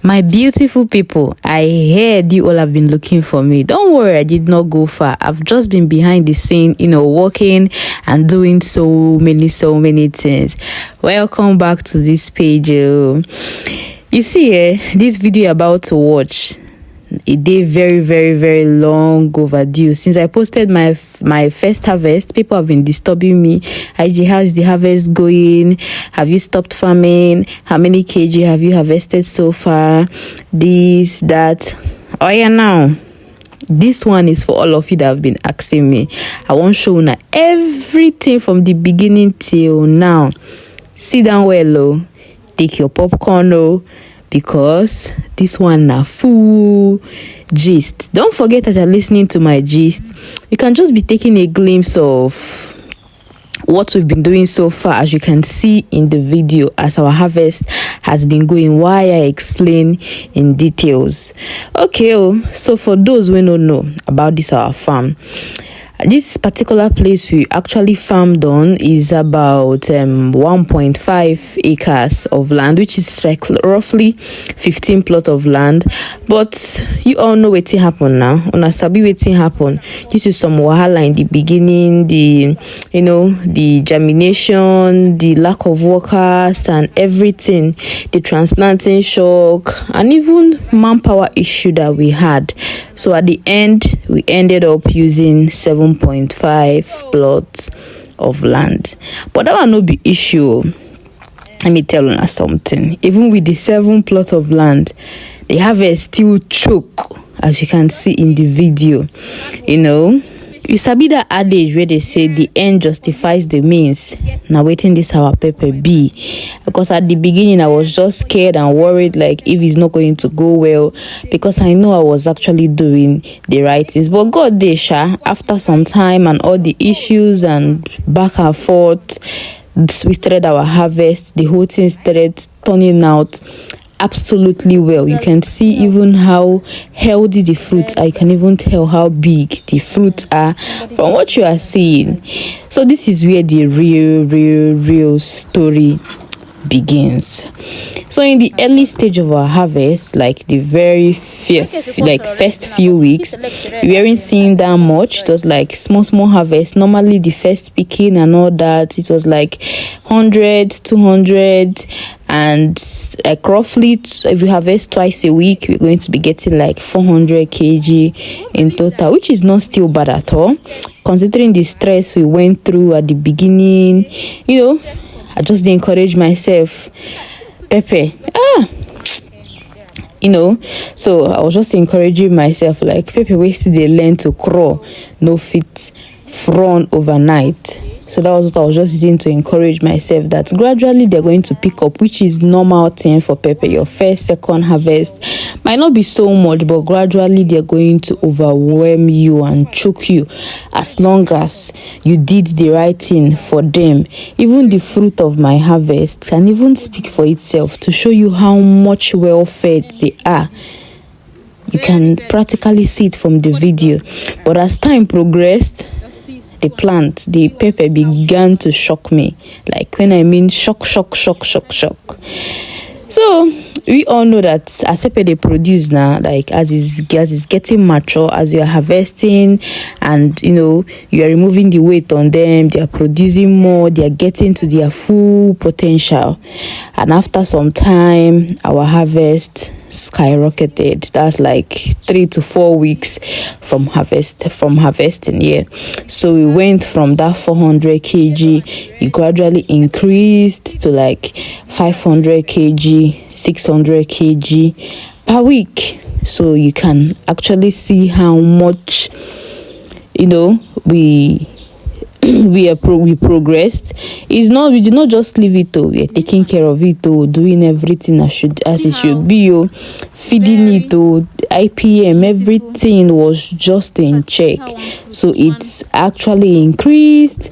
My beautiful people, I heard you all have been looking for me. Don't worry, I did not go far. I've just been behind the scene, working and doing so many things. Welcome back to this page. You see, this video you're about to watch, it did very long overdue. Since I posted my first harvest, people have been disturbing me. IG, how's the harvest going? Have you stopped farming? How many kg have you harvested so far? This, that. Oh yeah, now this one is for all of you that have been asking me. I want to show you everything from the beginning till now. Sit down well, take your popcorn, because this one na full gist. Don't forget that you're listening to my gist. You can just be taking a glimpse of what we've been doing so far, as you can see in the video, as our harvest has been going, why I explain in details. Okay, so for those who don't know about this our farm, this particular place we actually farmed on is about 1.5 acres of land, which is like roughly 15 plot of land. But you all know what happened now. Una sabi wetin happen. Due to some wahala in the beginning, the germination, the lack of workers and everything, the transplanting shock, and even manpower issue that we had. So at the end, we ended up using 7.5 plots of land. But that will not be issue. Let me tell you something. Even with the 7 plots of land, the harvest still choke, as you can see in the video. You sabi that adage where they say the end justifies the means. Now waiting this our pepper be, because at the beginning I was just scared and worried, like if it's not going to go well, because I know I was actually doing the right things. But God did, after some time and all the issues and back and forth, we started our harvest. The whole thing started turning out absolutely well. You can see even how healthy the fruits are. You can even tell how big the fruits are from what you are seeing. So this is where the real story begins. So in the early stage of our harvest, like the very first few weeks, we weren't seeing that much. It was like small harvest. Normally the first picking and all that, it was like 100, 200, and like roughly if we harvest twice a week, we're going to be getting like 400 kg in total, which is not still bad at all, considering the stress we went through at the beginning. I just encourage myself, Pepe. So I was just encouraging myself, like, Pepe wasted the learn to crawl, no fit front overnight. So that was what I was just using to encourage myself, that gradually they're going to pick up, which is normal thing for pepper. Your first, second harvest might not be so much, but gradually they're going to overwhelm you and choke you, as long as you did the right thing for them. Even the fruit of my harvest can even speak for itself to show you how much well fed they are. You can practically see it from the video. But as time progressed, the pepper began to shock me. Like, when I mean shock. So we all know that as pepper they produce now, like as it's getting mature, as you are harvesting and you are removing the weight on them, they are producing more, they are getting to their full potential. And after some time, our harvest skyrocketed. That's like 3 to 4 weeks from harvesting. Yeah, so we went from that 400 kg, it gradually increased to like 500 kg, 600 kg per week. So you can actually see how much we progressed. We did not just leave it, we are taking care of it, doing everything as it should be, feeding it, IPM, everything was just in check. So it's actually increased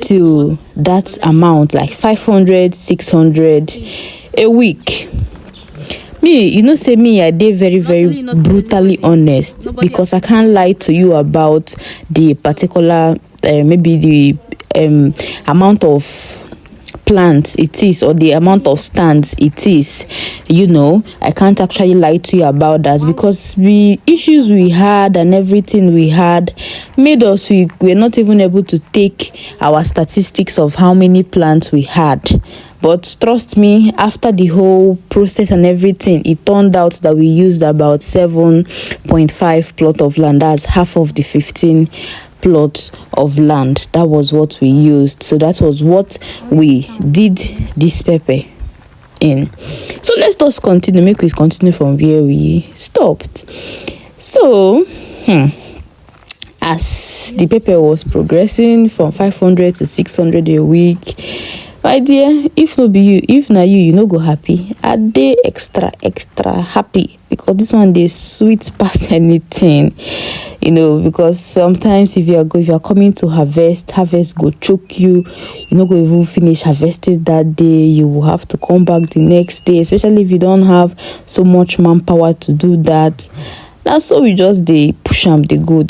to that amount, like 500, 600 a week. Me, I did very brutally honest, because I can't lie to you about the particular maybe the amount of plants it is, or the amount of stands it is. I can't actually lie to you about that, because the issues we had and everything we had made us we were not even able to take our statistics of how many plants we had. But trust me, after the whole process and everything, it turned out that we used about 7.5 plot of land. That's half of the 15 plots of land. That was what we used. So that was what we did this pepper in. So let's just continue. Make we continue from where we stopped. So, as the pepper was progressing from 500 to 600 a week, my dear, if no be you, if na you no go happy. I dey extra happy, because this one dey sweet past anything, because sometimes if you are coming to harvest go choke you. You no go even finish harvesting that day. You will have to come back the next day, especially if you don't have so much manpower to do that. That's so we just dey push am dey go.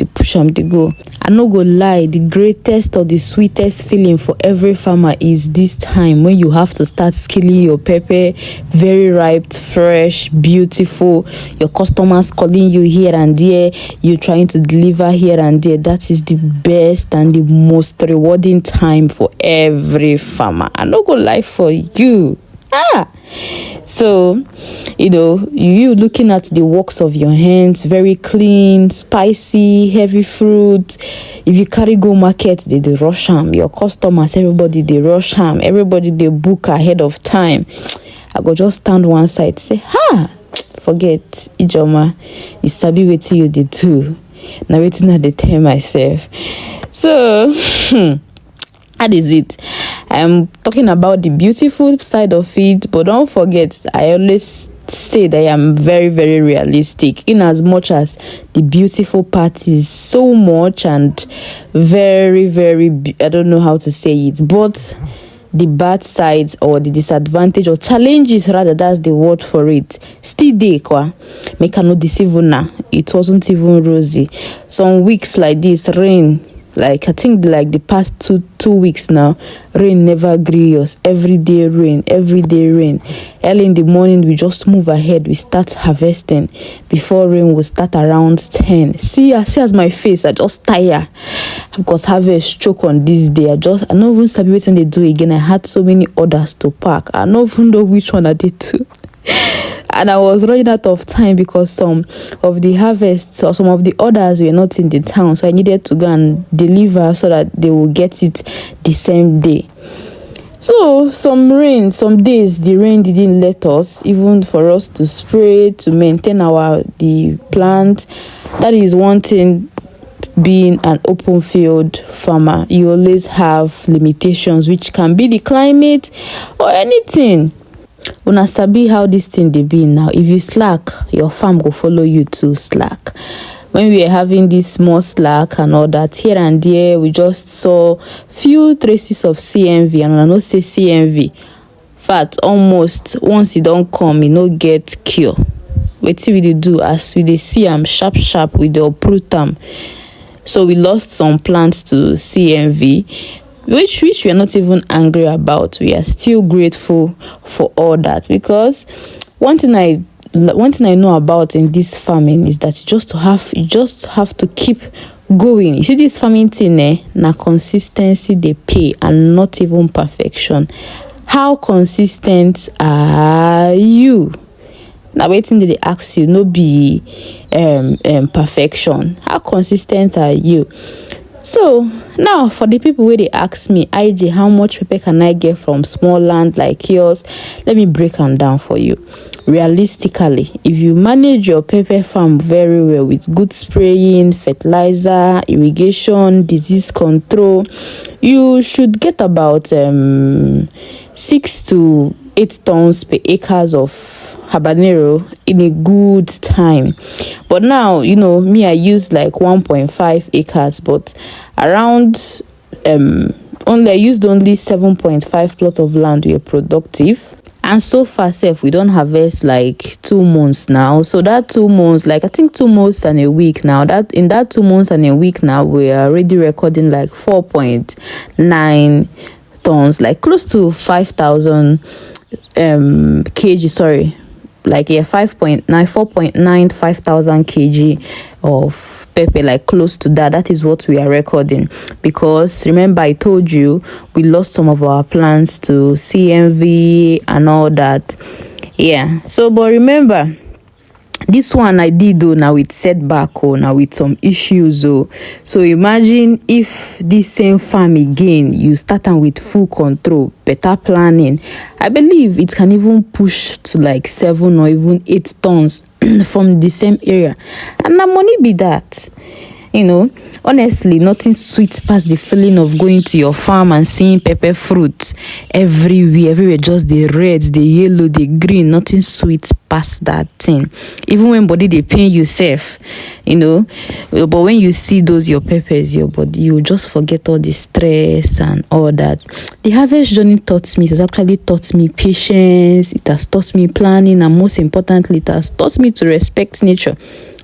I no go lie, the greatest or the sweetest feeling for every farmer is this time when you have to start scaling your pepper, very ripe, fresh, beautiful. Your customers calling you here and there, you trying to deliver here and there. That is the best and the most rewarding time for every farmer. I no go lie for you. So, you looking at the works of your hands, very clean, spicy, heavy fruit. If you carry go market, they rush them. Your customers, everybody, they rush them. Everybody, they book ahead of time. I go just stand one side, say, forget, Ijoma, you sabi wetin you dey do. Now wetin I dey tell myself. So, that is it. I'm talking about the beautiful side of it, but don't forget, I always say that I am very, very realistic, in as much as the beautiful part is so much and very, very, I don't know how to say it, but the bad sides or the disadvantage or challenges, rather, that's the word for it, still dey kwa. Make I no deceive una, it wasn't even rosy. Some weeks like this, rain, like I think like the past two weeks now, rain never gree us. Every day rain. Early in the morning, we just move ahead. We start harvesting before rain will start around 10. See as my face, I just tire because harvest choke on this day. I don't even sabi wetin they do again. I had so many orders to pack. I don't even know which one I did too. And I was running out of time because some of the harvests or some of the orders were not in the town. So I needed to go and deliver so that they will get it the same day. So some days the rain didn't let us, even for us to spray, to maintain the plant. That is one thing. Being an open field farmer, you always have limitations, which can be the climate or anything. Una sabi how this thing dey be now. If you slack, your farm go follow you to slack. When we were having this small slack and all that, here and there, we just saw few traces of CMV, and I no say CMV. Fact, almost once it don't come, it no get cure. Wetin we dey do as we dey see am sharp, we dey uproot am. So we lost some plants to CMV. Which we are not even angry about. We are still grateful for all that, because one thing I know about in this farming is that you just have to keep going. You see, this farming thing, na consistency they pay, and not even perfection. How consistent are you? Now waiting they ask you, no be perfection. How consistent are you? So now for the people where they ask me, IJ, how much pepper can I get from small land like yours? Let me break them down for you. Realistically, if you manage your pepper farm very well with good spraying, fertilizer, irrigation, disease control, you should get about 6 to 8 tons per acres of Habanero in a good time. But now, me, I use like 1.5 acres, but around I used only 7.5 plot of land were productive. And so far, we don't harvest like 2 months now. So that 2 months, like I think 2 months and a week now, that in that 2 months and a week now, we are already recording like 4.9 tons, like close to 5,000 kg, sorry, like 5,000 kg of pepper, like close to that. That is what we are recording, because remember I told you we lost some of our plants to CMV and all that. Yeah, so but remember, this one I did though now with setback, now with some issues. So imagine if this same farm again, you start on with full control, better planning, I believe it can even push to like 7 or even 8 tons from the same area, and the money be that. Honestly, nothing sweet past the feeling of going to your farm and seeing pepper fruits everywhere, just the red, the yellow, the green. Nothing sweet past that thing. Even when body they pain yourself, but when you see those your peppers, your body, you just forget all the stress and all that. The harvest journey it has actually taught me patience. It has taught me planning, and most importantly, it has taught me to respect nature.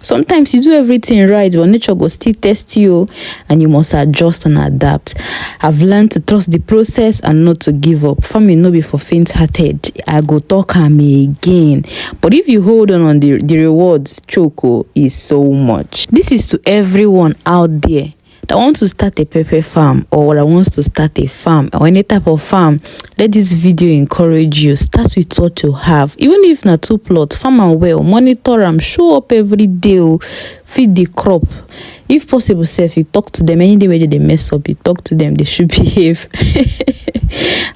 Sometimes you do everything right, but nature will still test you, and you must adjust and adapt. I've learned to trust the process and not to give up. Farming no be for faint-hearted. I go talk am again. But if you hold on the rewards, choco is so much. This is to everyone out there that wants to start a pepper farm, or that wants to start a farm or any type of farm. Let this video encourage you. Start with what you have. Even if not 2 plots, farm am well, monitor them, show up every day, feed the crop. If possible, if you talk to them any day where they mess up, you talk to them, they should behave.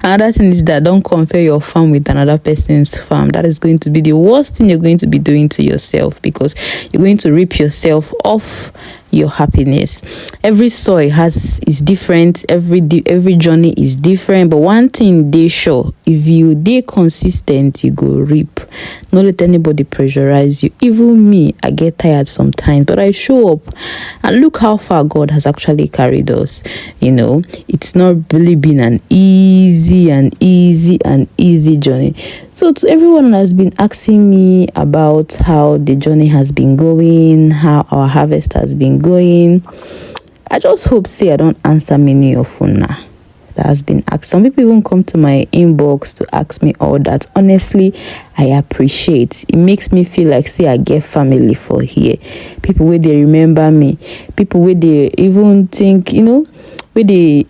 Another thing is that don't compare your farm with another person's farm. That is going to be the worst thing you're going to be doing to yourself, because you're going to rip yourself off your happiness. Every soil is different, every journey is different, but one thing they sure, if you dey consistent, you go reap. Not let anybody pressurize you. Even me, I get tired sometimes, but I show up, and look how far God has actually carried us. It's not really been an easy journey. So to everyone who has been asking me about how the journey has been going, how our harvest has been going, I just hope I don't answer many of you now that has been asked. Some people even come to my inbox to ask me all that. Honestly, I appreciate. It makes me feel like I get family for here. People where they remember me, people where they even think, where they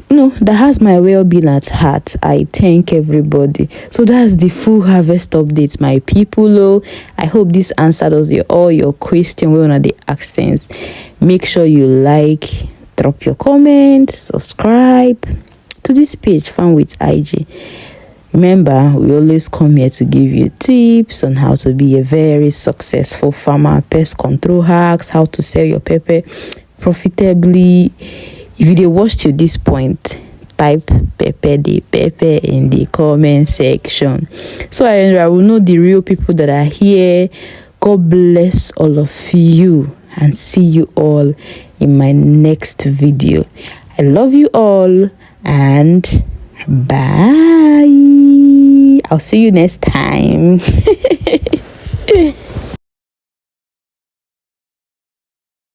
that has my well-being at heart. I thank everybody. So that's the full harvest update, my people. I hope this answered all your questions. We want the accents. Make sure you like, drop your comment, subscribe to this page, Farm with IG. Remember, we always come here to give you tips on how to be a very successful farmer, pest control hacks, how to sell your pepper profitably. If you watched to this point, type pepper in the comment section, so I will know the real people that are here. God bless all of you, and see you all in my next video. I love you all, and bye. I'll see you next time.